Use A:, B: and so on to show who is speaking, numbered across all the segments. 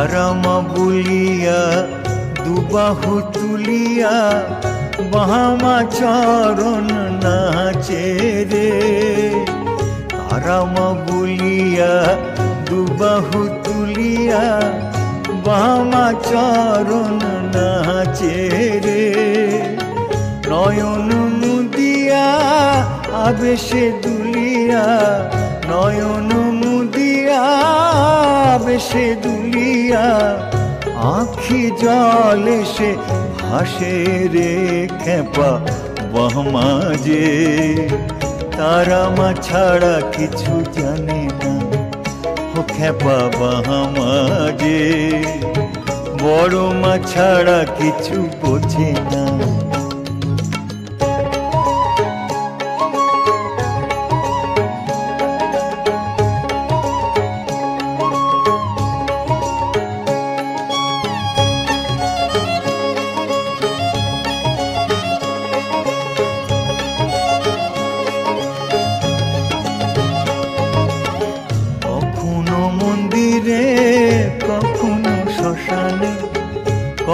A: তারামা বলিয়া দুবাহু তুলিয়া বাহামা চরণ নাচে রে। তারামা বলিয়া দুবাহু তুলিয়া বাহামা চরণ নাচে রে। নয়ন মুদিয়া আবেশে দুলিয়া, নয়ন মুদিয়া আবেশে দুলিয়া, আঁখি জলে সে ভাসে রে খেপা বহমাজে। তারামা ছাড়া কিছু জানে না ও খেপা বহমাজে, বড় মা ছাড়া কিছু বোঝে না।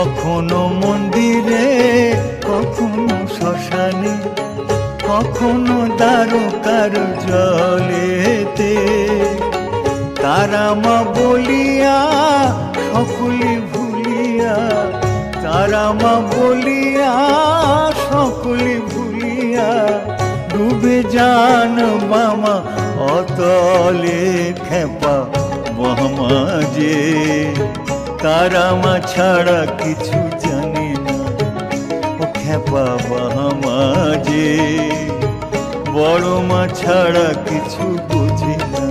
A: কখনো মন্দিরে কখনো শ্মশানে, কখনো দ্বারকার জলেতে। তারামা বলিয়া সকলে ভুলিয়া, তারামা বলিয়া সকলে ভুলিয়া, ডুবে যান বামা অতলে খেপা বহমাজে। তারামা ছাড়া কিছু জানে না ও খেপা বহমাজে, বড় মা ছাড়া কিছু বোঝে না।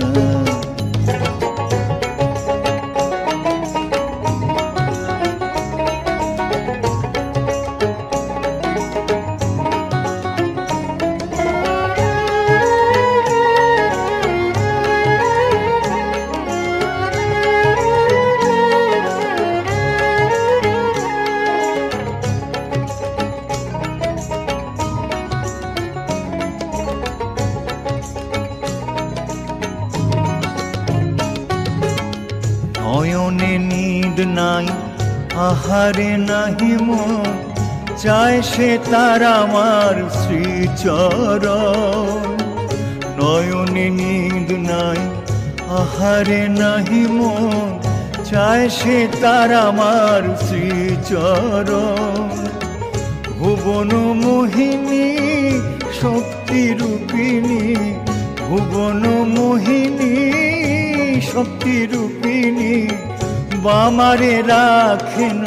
A: নয়নে নিদ নাই আহারে নাহি মন, চায় সে তারামার শ্রীচরণ। নয়নে নিদ নাই আহারে নাহি মন, চায় সে তারামার শ্রীচরণ। ভুবন মোহিনী শক্তি রূপিণী, ভুবন মোহিনী শক্তি রূপিণী, বামারে রাখেন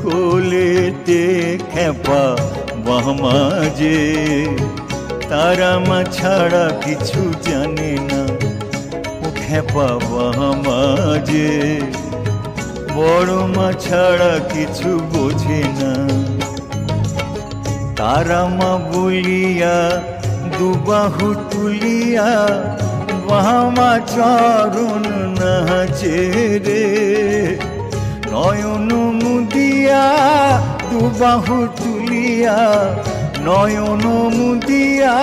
A: কোলেতে খেপা বহমাজে। তারামা ছাড়া কিছু জানে না ও খেপা বহমাজে, বড় মা ছাড়া কিছু বোঝে না। তারামা বলিয়া দুবাহু তুলিয়া বাহামা চরণ নাচে রে। নয়ন মুদিয়া দুবাহু তুলিয়া, নয়ন মুদিয়া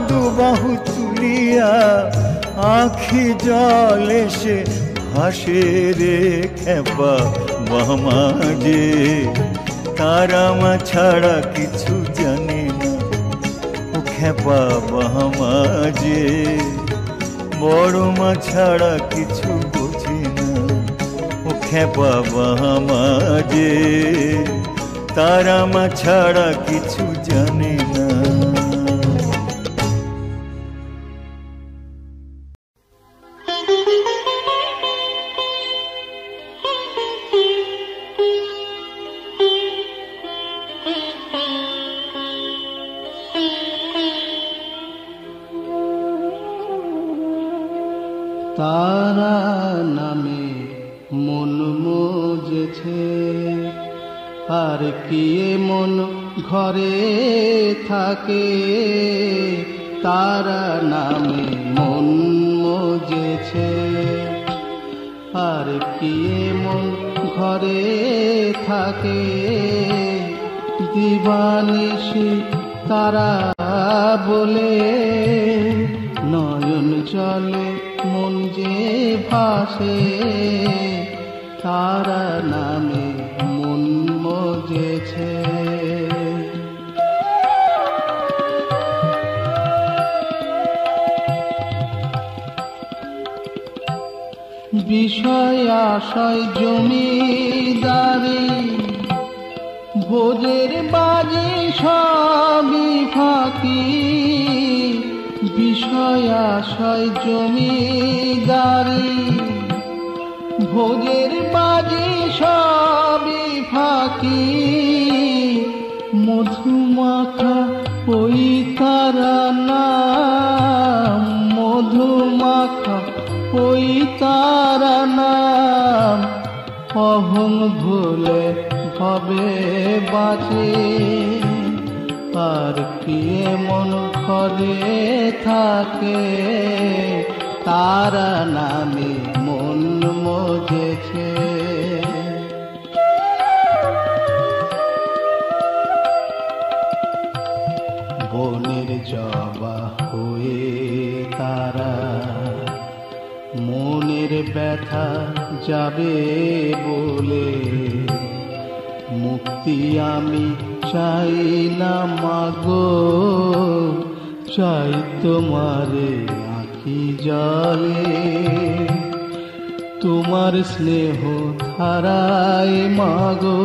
A: দুবাহু তুলিয়া, আঁখি জলে সে ভাসে রে খেপা বহমাজে। তারামা ছাড়া কিছু জানে না ও খেপা বহমাজে, বড় মা ছাড়া কিছু বোঝে না ও খেপা বহমাজে। তারামা ছাড়া কিছু জানে না।
B: তারা নামে মন মজেছে, আর কি মন ঘরে থাকে। তারা নামে মন মজেছে, আর কি মন ঘরে থাকে। দিবানিশি তারা বলে নয়ন জলে মন যে ভাসে। তারা নামে মন মজেছে। বিষয় আশয় জমিদারি ভোজের বাজি সবই ফাঁকি। বিষয় আশয় জমিদারি ভোজের বাজি সবই ফাঁকি। মধুমাখা ওই তারা নাম, মধুমাখা ওই তারা নাম। অহং ভুলে ভবে বাঁচে, আর কি মন ঘরে থাকে, তারা নামে মন মজেছে। বনের জবা হয়ে তারা মনের ব্যথা যাবে বলে। মুক্তি আমি চাই না মাগো, চাই তোমারে আঁখি জলে। তোমার স্নেহ ধারায় মাগো,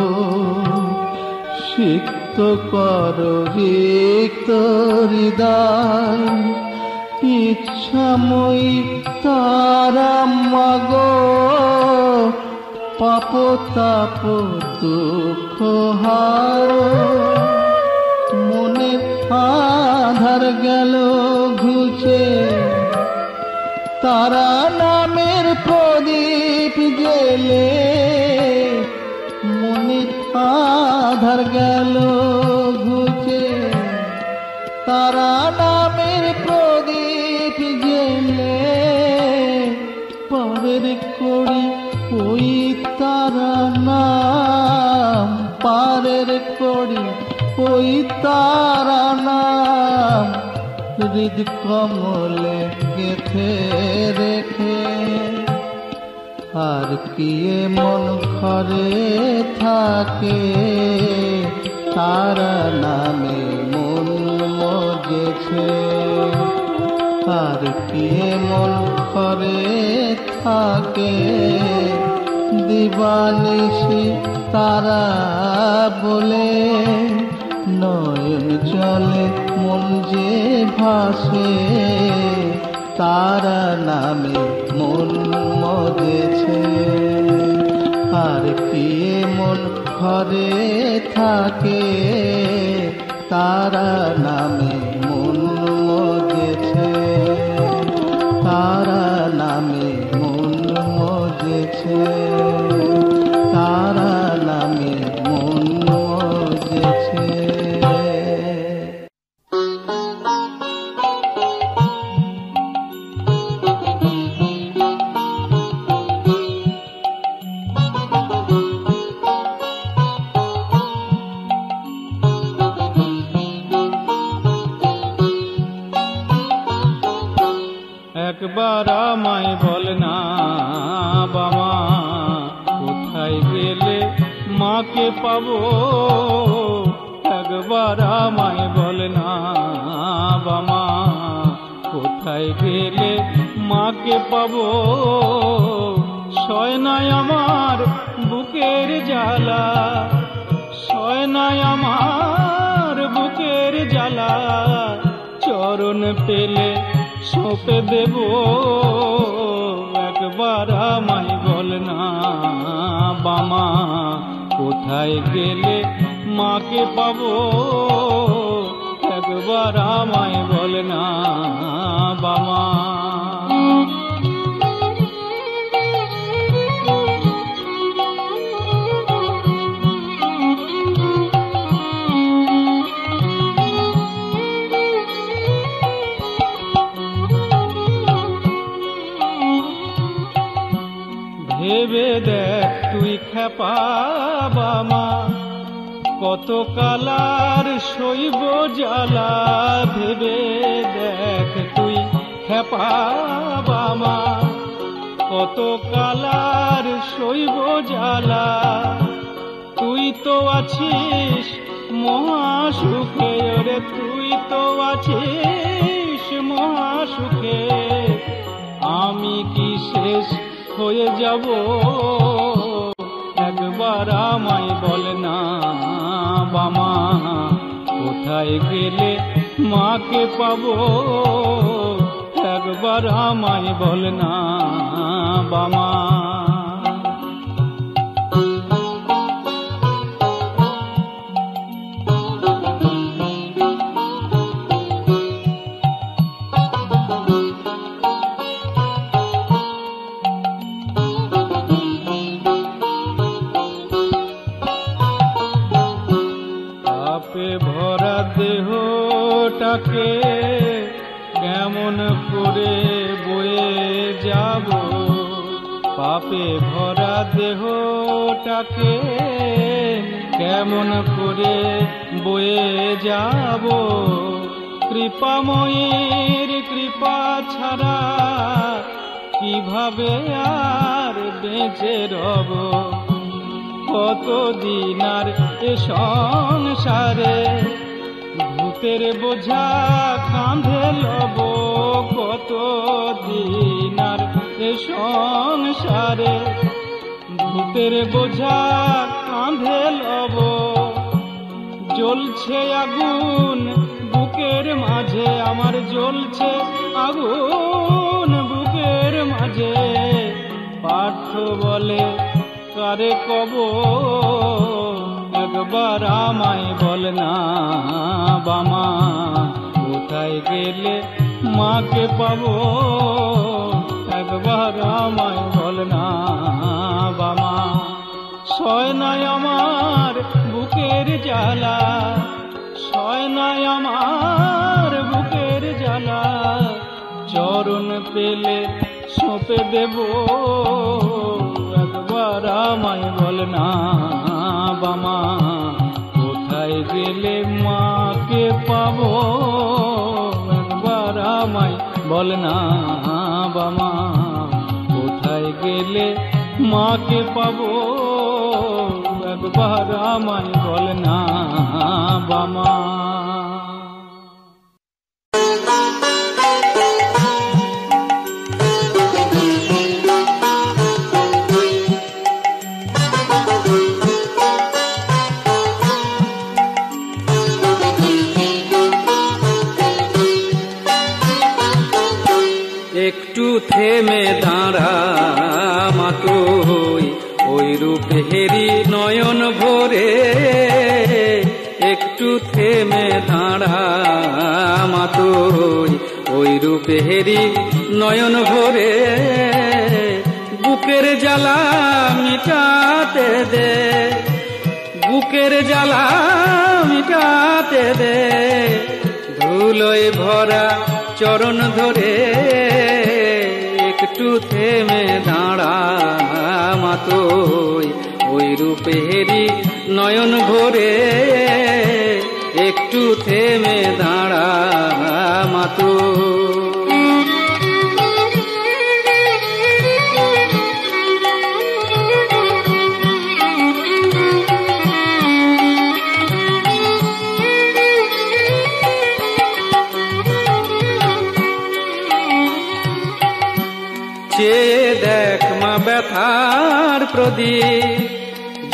B: সিক্ত করো রিক্ত হৃদয়। ইচ্ছাময়ী তারা মাগো, পাপ তাপ দুঃখ হারো। মনে আধার গেল ঘুচে, তারা নামের প্রদীপ জেলে। মনে আধার গেল ঘুচে, তারা নামের প্রদীপ জেলে। পারের করি ওই তারা নাম, পারের করি ওই তারা নাম। হৃদ কমলে গেথে রেখে, আর কি মন ঘরে থাকে, তারা নামে মন মজেছে। আর কি মন ঘরে থাকে, দিবানিশি তারা বলে। নয়ন জলে মন যে ভাসে, তারা নামে মন মজেছে। আর কি মন ঘরে থাকে, তারা নামে মন মজেছে। তারা নামে মন মজেছে, তারা নামে মন মজেছে।
C: একবার আমায় বল না বাবা, কোথায় গেলে মাকে পাবো? একবার আমায় বল না বাবা, কোথায় গেলে মাকে পাবো? সয় নাই আমার বুকের জ্বালা, সয় নাই আমার বুকের জ্বালা। চরণ পেলে সঁপে দেব, একবার আমায় বল না বামা, কোথায় গেলে মাকে পাবো? একবার আমায় বল না বামা। ভেবে দেখ তুই খেপা বামা, কত কালার সইব জ্বালা। ভেবে দেখ তুই খেপা বামা, কত কালার শৈব জ্বালা, তুই তো আছিস মহাসুখে, রে তুই তো আছিস মহাসুখে, আমি কি শেষ হয়ে যাব? একবার আমায় বল না বামা, কোথায় গেলে মাকে পাবো? একবার আমায় বল না বামা। ভরা দেহটাকে কেমন করে বয়ে যাব? পাপে ভরা দেহটাকে কেমন করে বয়ে যাব? কৃপাময়ীর কৃপা ছাড়া কিভাবে আর বেঁচে রব? কতদিন আর এ সংসারে ভূতের বোঝা কাঁধে লব? কতদিন আর এ সংসারে ভূতের বোঝা কাঁধে লব? জ্বলছে আগুন বুকের মাঝে, আমার জ্বলছে আগুন বুকের মাঝে, পার্থ বলে কারে কব? একবার আমায় বল না বামা, কোথায় গেলে মাকে পাবো? একবার আমায় বল না বামা। সয় নাই আমার বুকের জ্বালা, সয় নাই আমার বুকের জ্বালা, চরণ পেলে সঁপে দেব। একবার আমায় বল না বামা, কোথায় গেলে মাকে পাবো? একবার আমায় বল না বামা, কোথায় গেলে মাকে পাবো? একবার আমায় বল না বামা।
B: একটু থেমে দাঁড়া মা তুই, ওই রূপেরি নয়ন ভরে। একটু থেমে দাঁড়া মা তুই, ওই রূপেরি নয়ন ভরে। বুকের জ্বালা মিটাতে দে, বুকের জ্বালা মিটাতে দে। ধুলোয় ভরা চরণ ধরে একটু থেমে দাঁড়া মা তুই, ওই রূপেরি নয়ন ভরে। একটু থেমে দাঁড়া মা তুই। চেয়ে দেখ মা ব্যথার প্রদীপ,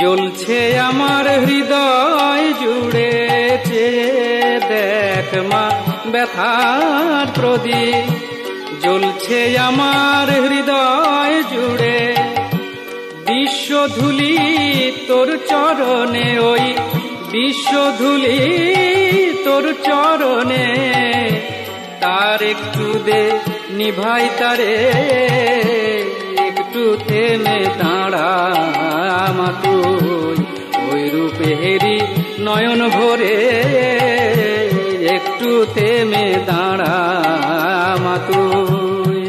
B: জ্বলছে আমার হৃদয় জুড়ে। চেয়ে দেখ মা ব্যথার প্রদীপ, জ্বলছে আমার হৃদয় জুড়ে। বিশ্বধূলি তোর চরণে, ওই বিশ্বধূলি তোর চরণে। তার একটু দে নিভাই তারে, একটু থেমে দাঁড়া মা তুই, ওই রূপেরি নয়ন ভরে। একটু থেমে দাঁড়া মা তুই।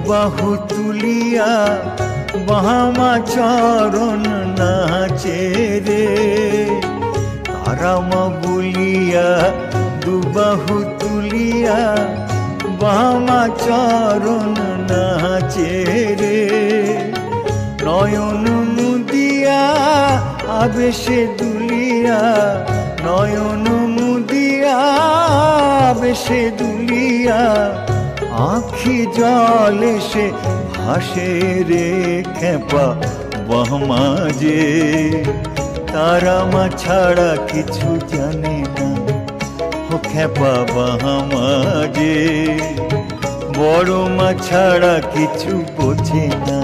A: দুবাহু তুলিয়া বাহামা চরণ নাচে রে। তারামা বলিয়া দুবাহু তুলিয়া বাহামা চরণ নাচে রে। নয়ন মুদিয়া আবেশে দুলিয়া, নয়ন মুদিয়া আবেশে দুলিয়া, আখি জলে সে ভাসে রে খেপা বাহমাজে। তারা মা ছাড়া কিছু জানে না ও খেপা বাহমাজে, বড় মা ছাড়া কিছু বোঝে না।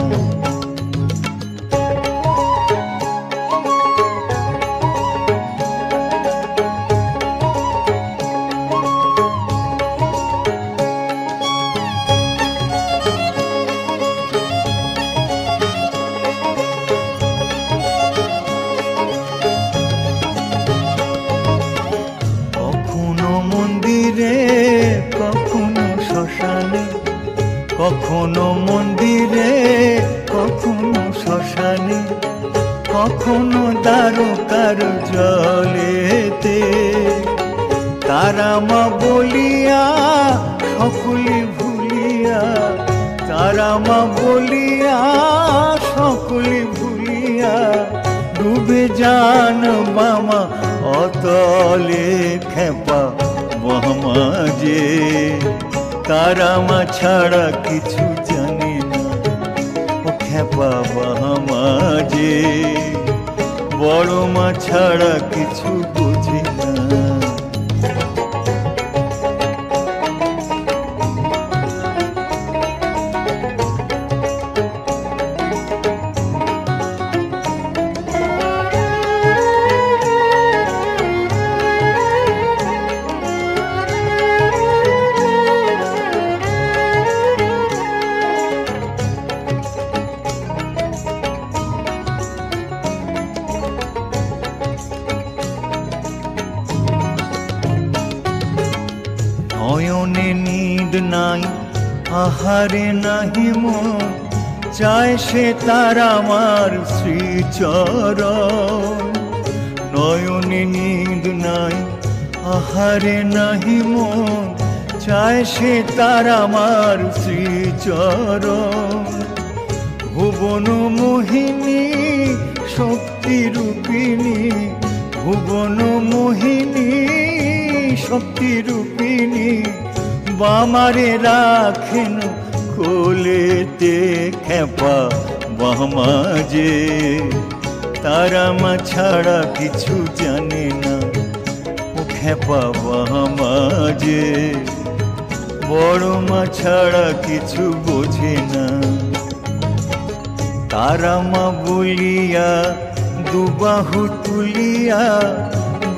A: কখনো মন্দিরে কখনো শ্মশানে, কখনো দ্বারকার জলেতে। তারা মা বলিয়া সকলে ভুলিয়া, তারা মা বলিয়া সকলে ভুলিয়া, ডুবে যান বামা অতলে খেপা বাহমাজে। তারা মা ছাড়া কিছু জানে না ও খেপা বাহমাজে, বড় মা ছাড়া কিছু বোঝে না। নয়নে নিদ নাই আহারে নাহি মন, চায় সে তারা আমার শ্রীচরণ। নয়নে নিদ নাই আহারে নাহি মন, চায় সে তারা আমার শ্রীচরণ। ভুবন মোহিনী শক্তি রূপিণী, ভুবন মোহিনী শক্তি রূপিণী, বামারে রাখেন কোলেতে খেপা বাহমাজে। তারা মা ছাড়া কিছু জানে না ও খেপা বাহমাজে, বড় মা ছাড়া কিছু বোঝে না। তারা মা বলিয়া দুবাহু তুলিয়া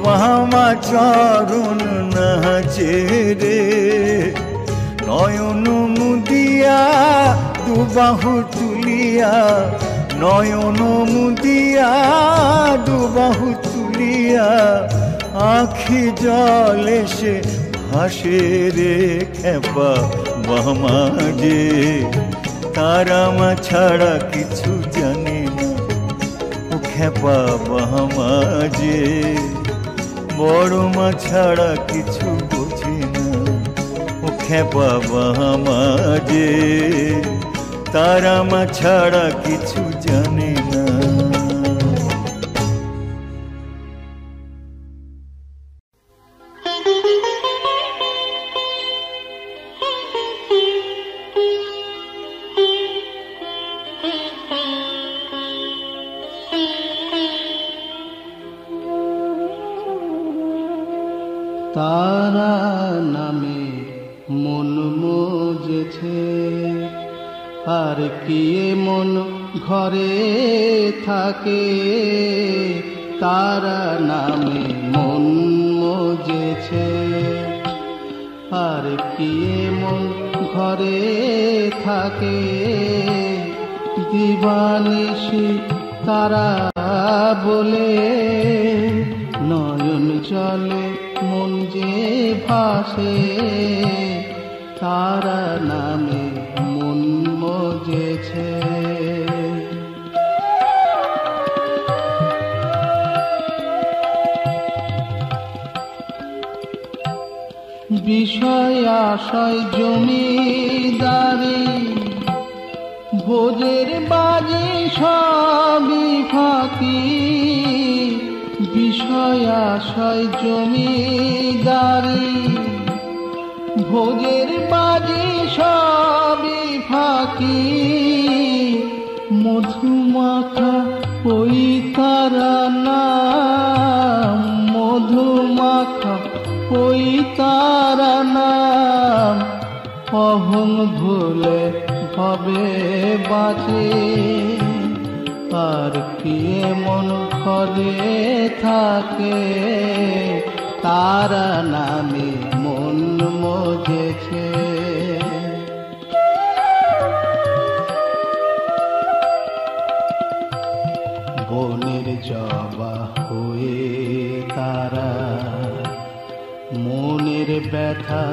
A: বাহামা চরণ নাচে রে। নয়ন মুদিয়া দুবাহু তুলিয়া, নয়ন মুদিয়া দুবাহু তুলিয়া, আখি জলে সে ভাসে রে খেপা বাহমাজে। তারা মা ছাড়া কিছু জানে না ও খেপা বাহমাজে, বড় মা ছাড়া কিছু বোঝে না ও খেপা বাহমাজে। তারা মা ছাড়া কিছু জানে না।
D: তারা নামে মন মজেছে, আর কি মন ঘরে থাকে। তারা নামে মন মজেছে, আর কি মন ঘরে থাকে। দিবানিশি তারা বলে নয়ন জলে মন যে ভাসে। তারা নামে মন বিষয় আশয় জমিদারি ভোজের বাজি সবই ফাঁকি বিষয় আশয় জমিদারি ভোজের বাজি সবই ফাঁকি মধুমাখা ওই তারা নাম মধুমাখা ওই তারা নাম অহং ভুলে হবে বাঁচে আর কি মন ঘরে থাকে তারা নামে মন মজেছে বনের জবা হয়ে তারা মনের ব্যথা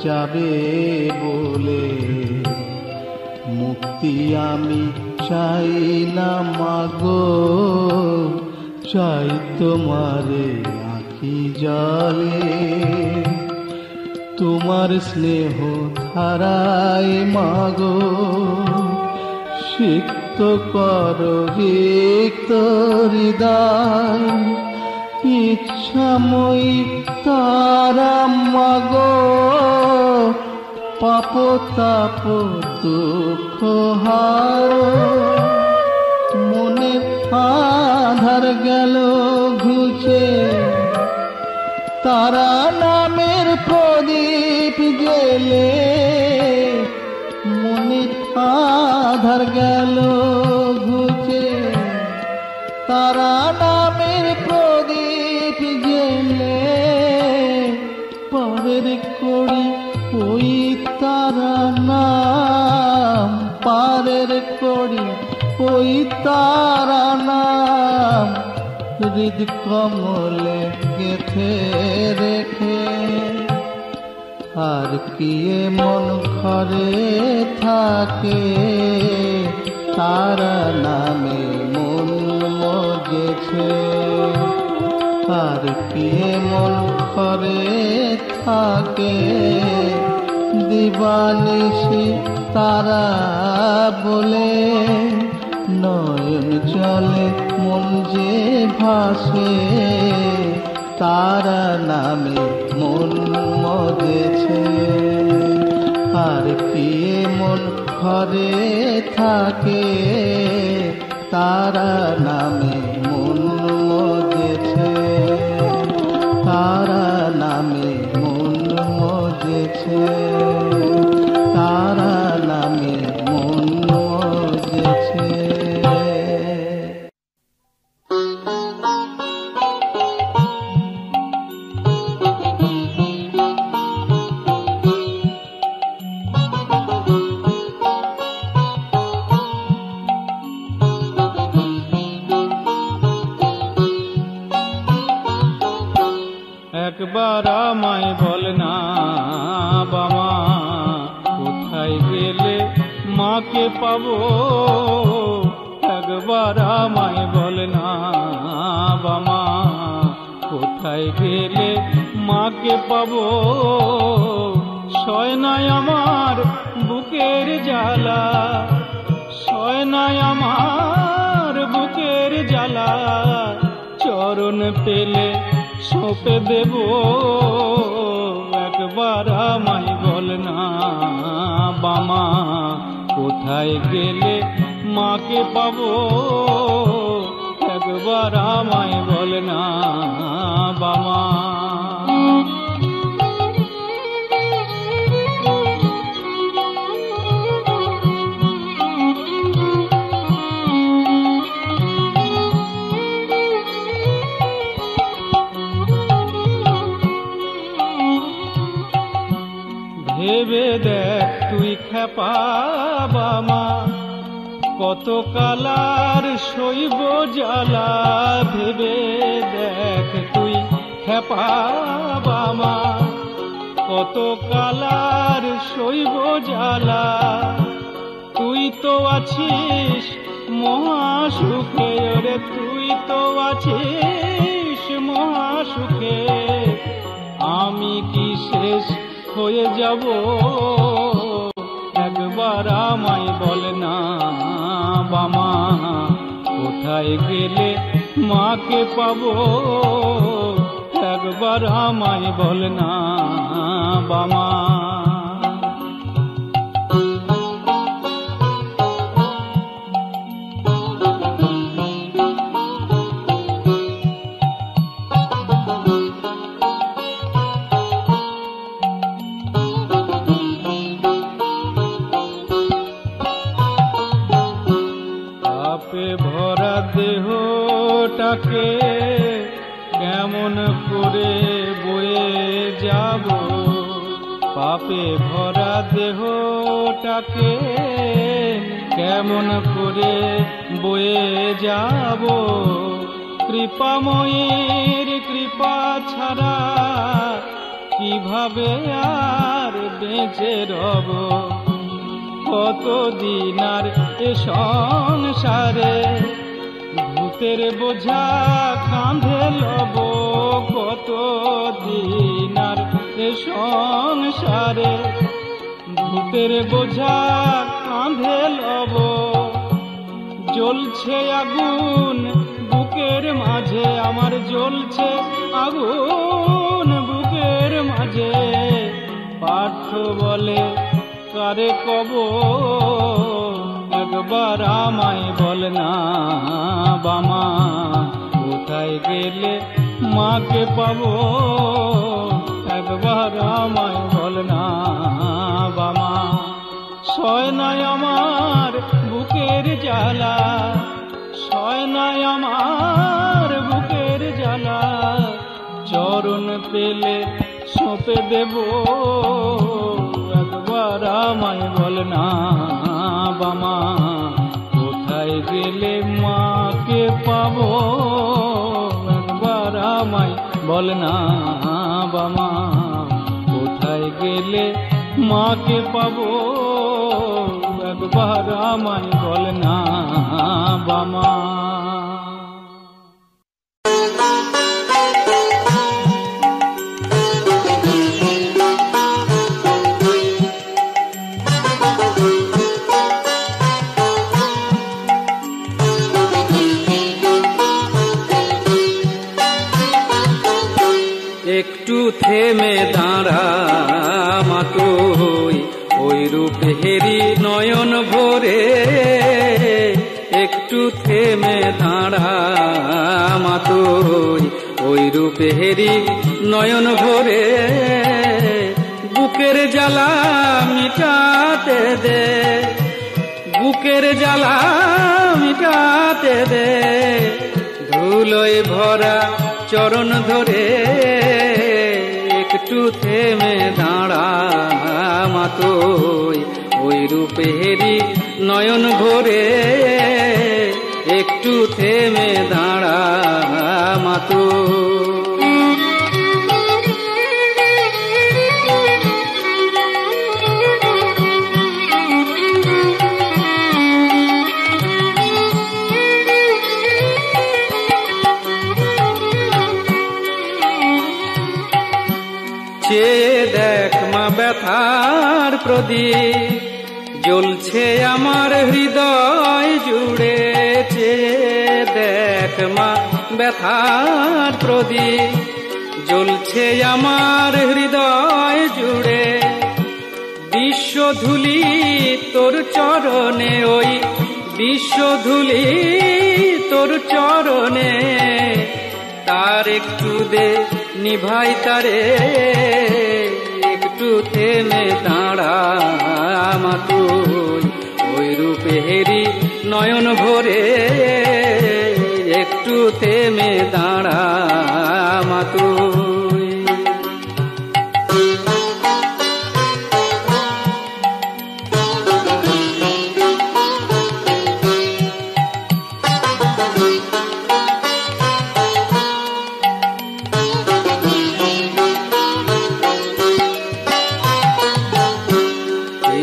D: যাবে বলে মুক্তি আমি চাই না মাগো চাই তোমারে আঁখি জলে তোমার স্নেহ ধারায় মাগো সিক্ত করো রিক্ত হৃদয় ইচ্ছাময়ী তারা মাগো পাপ তাপ দুঃখ মনে আধার গেল ঘুচে তারা নামের প্রদীপ জেলে মনে আধার গেল ঘুচে তারা নামের প্রদীপ জেলে পরের কড়ি ওই তারা নাম পারের কড়ি ওই তারা নাম হৃদ কমলে গেথে রেখে আর কি মন ঘরে থাকে তারা নামে মন মজেছে আর কি মন ঘরে থাকে দিবানিশি তারা বলে নয়ন জলে মন যে ভাসে তারা নামে মন মজেছে আর কি মন ঘরে থাকে তারা নামে মন মজেছে তারা নামে মন মজেছে তারা নামে মন মজেছে
C: একবার আমায় বল না বাবা কোথায় গেলে মাকে পাবো একবার আমায় বল না বাবা কোথায় গেলে মাকে পাবো সয় নাই আমার বুকের জ্বালা সয় নাই আমার বুকের জ্বালা চরণ পেলে সঁপে দেব একবার আমায় বল না বামা কোথায় গেলে মাকে পাবো একবার আমায় বল না বামা ভেবে দেখ তুই খেপা বামা কত কালার শৈব জ্বালা ভেবে দেখ তুই খেপা বামা কত কালার শৈব জ্বালা তুই তো আছিস মহাসুখে রে তুই তো আছিস মহাসুখে আমি কি শেষ হয়ে যাব, একবার আমায় বল না বামা, কোথায় গেলে মাকে পাবো, একবার আমায় বল না বামা। ভরা দেহটাকে কেমন করে বয়ে যাব, পাপে ভরা দেহটাকে কেমন করে বয়ে যাব, কৃপাময়ীর কৃপা ছাড়া কিভাবে আর বেঁচে রব, কতদিন আর এ সংসারে ভূতের বোঝা কাঁধে লব, কতদিন আর এ সংসারে ভূতের বোঝা কাঁধে লব, জ্বলছে আগুন বুকের মাঝে, আমার জ্বলছে আগুন বুকের মাঝে, পার্থ বলে কারে কব, একবার আমায় বল না বামা, কোথায় গেলে মাকে পাবো, একবার আমায় বল না বামা। সয় নাই আমার বুকের জ্বালা, সয় নাই আমার বুকের জ্বালা, চরণ পেলে সঁপে দেব, একবার আমায় বল না বামা, কোথায় গেলে মাকে পাবো, একবার আমায় বল না বামা, কোথায় গেলে মাকে পাবো, একবার আমায় বল না বামা।
B: একটু থেমে দাঁড়া মা তুই, ওই রূপেরি নয়ন ভরে, একটু থেমে দাঁড়া মা তুই, ওই রূপেরি নয়ন ভরে, বুকের জ্বালা মিটাতে দে, বুকের জ্বালা মিটাতে দে, ধুলোয় ভরা চরণ ধরে, একটু থেমে দাঁড়া মা তুই, ওই রূপেরি নয়ন ভরে, একটু থেমে দাঁড়া মা তুই। চেয়ে দেখ মা ব্যথার প্রদীপ, জ্বলছে আমার হৃদয় জুড়ে, চেয়ে দেখ মা ব্যথার প্রদীপ, জ্বলছে আমার হৃদয় জুড়ে, বিশ্বধূলি তোর চরণে, ওই বিশ্বধূলি তোর চরণে, তার একটু দে নিভাই তারে, একটু থেমে দাঁড়া মা তুই, ওই রূপেরি নয়ন ভরে, একটু থেমে দাঁড়া মা তুই।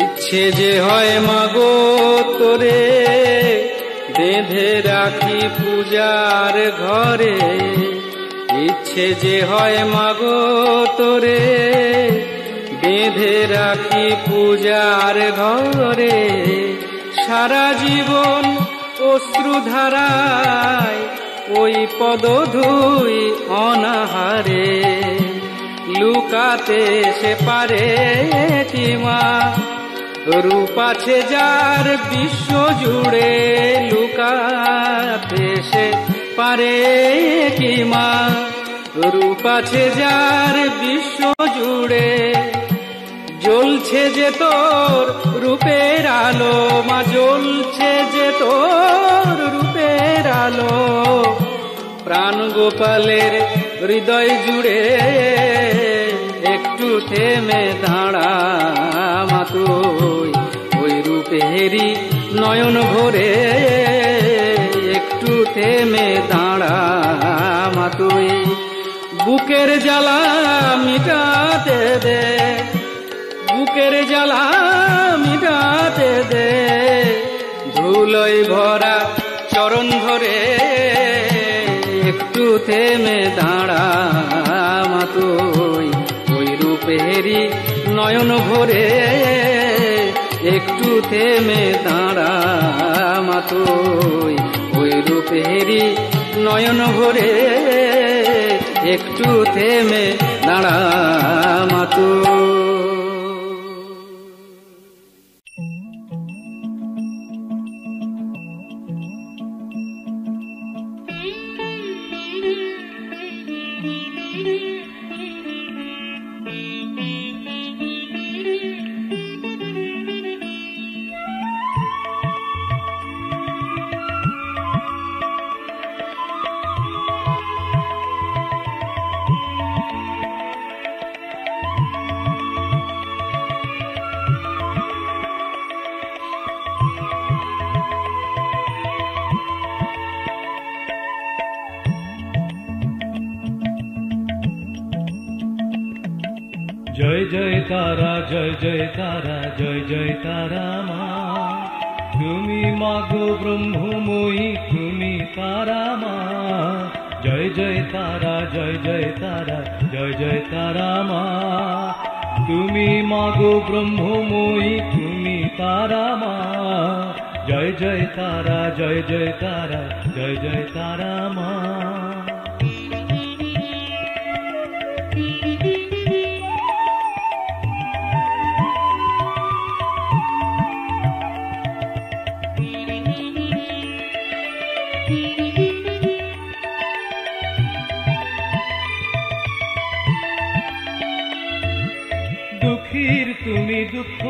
B: ইচ্ছে যে হয় মাগো তোরে, বেঁধে রাখি পূজার ঘরে, ইচ্ছে যে হয় মাগো তোরে, বেঁধে রাখি পূজার ঘরে, সারা জীবন অশ্রুধারায় ওই পদ ধুই অনাহারে। লুকাতে সে পারে কি মা, রূপ আছে যার বিশ্ব জুড়ে, লুকাতে সে পারে কি মা, রূপ আছে যার বিশ্ব জুড়ে। জ্বলছে যে তোর রূপের আলো মা, জ্বলছে যে তোর রূপের আলো, প্রাণ গোপালের হৃদয় জুড়ে। একটু থেমে দাঁড়া মা তুই, ওই রূপেরই নয়ন ভরে। একটু থেমে দাঁড়া মা তুই, বুকের জ্বালা মিটাতে দে, বুকের জ্বালা মিটাতে দে। ধুলোয় ভরা চরণ ধরে, একটু থেমে দাঁড়া মা তুই, ওই রূপেরই নয়ন ভরে। একটু থেমে দাঁড়া মা তুই, ওই রূপেরই নয়ন ভরে। একটু থেমে দাঁড়া মা তুই।
C: জয় জয় তারা, জয় জয় তারা, জয় জয় তারা মা। তুমি মাগো ব্রহ্মময়ী, তুমি তারা মা। জয় জয় তারা, জয় জয় তারা, জয় জয় তারা মা। তুমি মাগো ব্রহ্মময়ী, তুমি তারা মা। জয় জয় তারা, জয় জয় তারা, জয় জয় তারা মা। দুঃখীর তুমি দুঃখ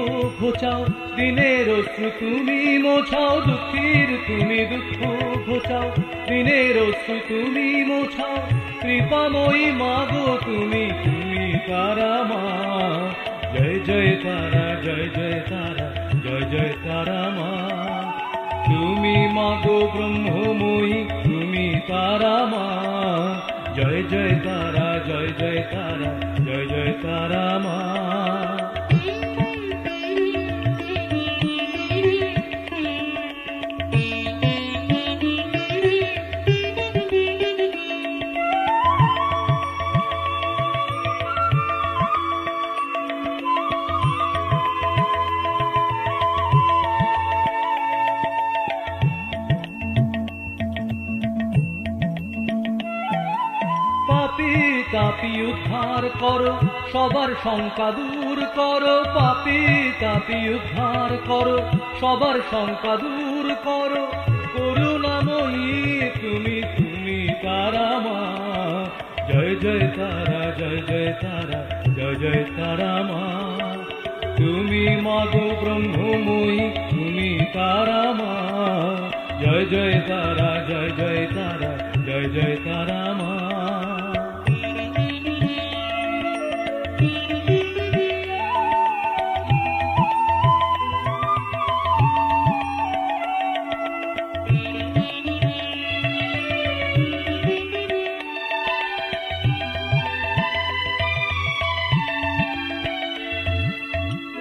C: ঘোচাও, দিনের অশ্রু তুমি মোছাও। দুঃখীর তুমি দুঃখ ঘোচাও, দিনের অশ্রু তুমি মোছাও। কৃপাময়ী মাগো তুমি, তুমি তারা মা। জয় জয় তারা, জয় জয় তারা, জয় জয় তারা মা। তুমি মাগো ব্রহ্মময়ী, তুমি তারা মা। জয় জয় তারা, জয় জয় তারা, জয় জয় তারা মা। তাপি উদ্ধার করো, সবার শঙ্কা দূর করো। পাপি তাপি উদ্ধার করো, সবার শঙ্কা দূর করো। করুণাময়ী তুমি, তুমি তারা মা। জয় জয় তারা, জয় জয় তারা, জয় জয় তারা মা। তুমি মাগো ব্রহ্মময়ী, তুমি তারা মা। জয় জয় তারা, জয় জয় তারা, জয় জয় তারা মা।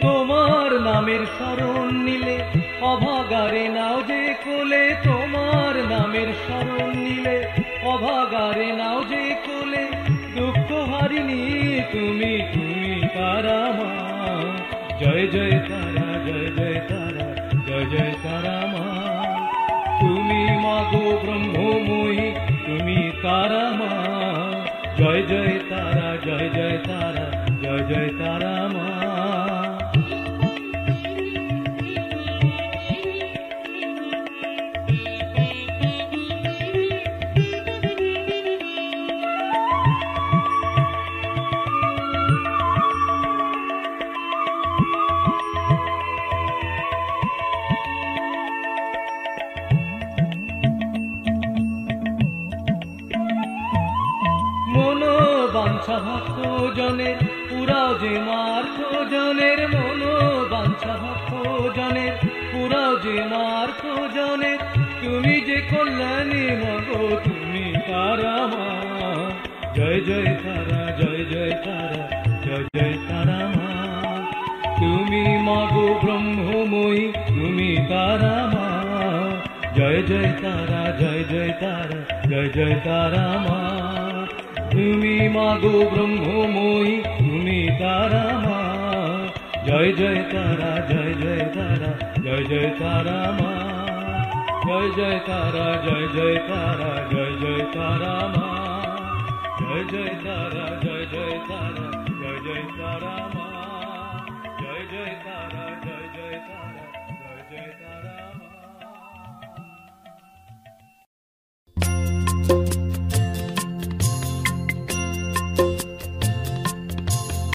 C: তোমার নামের শরণ নিলে অভাগারে নাও যে কোলে। তোমার নামের শরণ নিলে অভাগারে নাও যে কোলে। দুঃখ হারিনি তুমি তারা মা। জয় জয় তারা, জয় জয় তারা, জয় জয় তারা মা। তুমি মাগো ব্রহ্মময়ী, তুমি তারা মা। জয় জয় তারা, জয় জয় তারা, জয় জয় তারা মা। বাঞ্ছা ভক্ত জনের পুরাও যে মার খোঁজনের, মনো বাঞ্ছা ভক্ত জনের পুরাও যে মার খোঁজনের। তুমি যে কল্যাণী মাগো, তুমি তারা মা। জয় জয় তারা, জয় জয় তারা, জয় জয় তারা মা। তুমি মাগো ব্রহ্মময়ী, তুমি তারা মা। জয় জয় তারা, জয় জয় তারা, জয় জয় তারা মা। তুমি মাগো ব্রহ্মময়ী, তুমি তারা মা। জয় জয় তারা, জয় জয় তারা, জয় জয় তারা মা। জয় জয় তারা, জয় জয় তারা, জয় জয় তারা মা। জয় জয় তারা, জয় জয় তারা, জয় জয় তারা মা।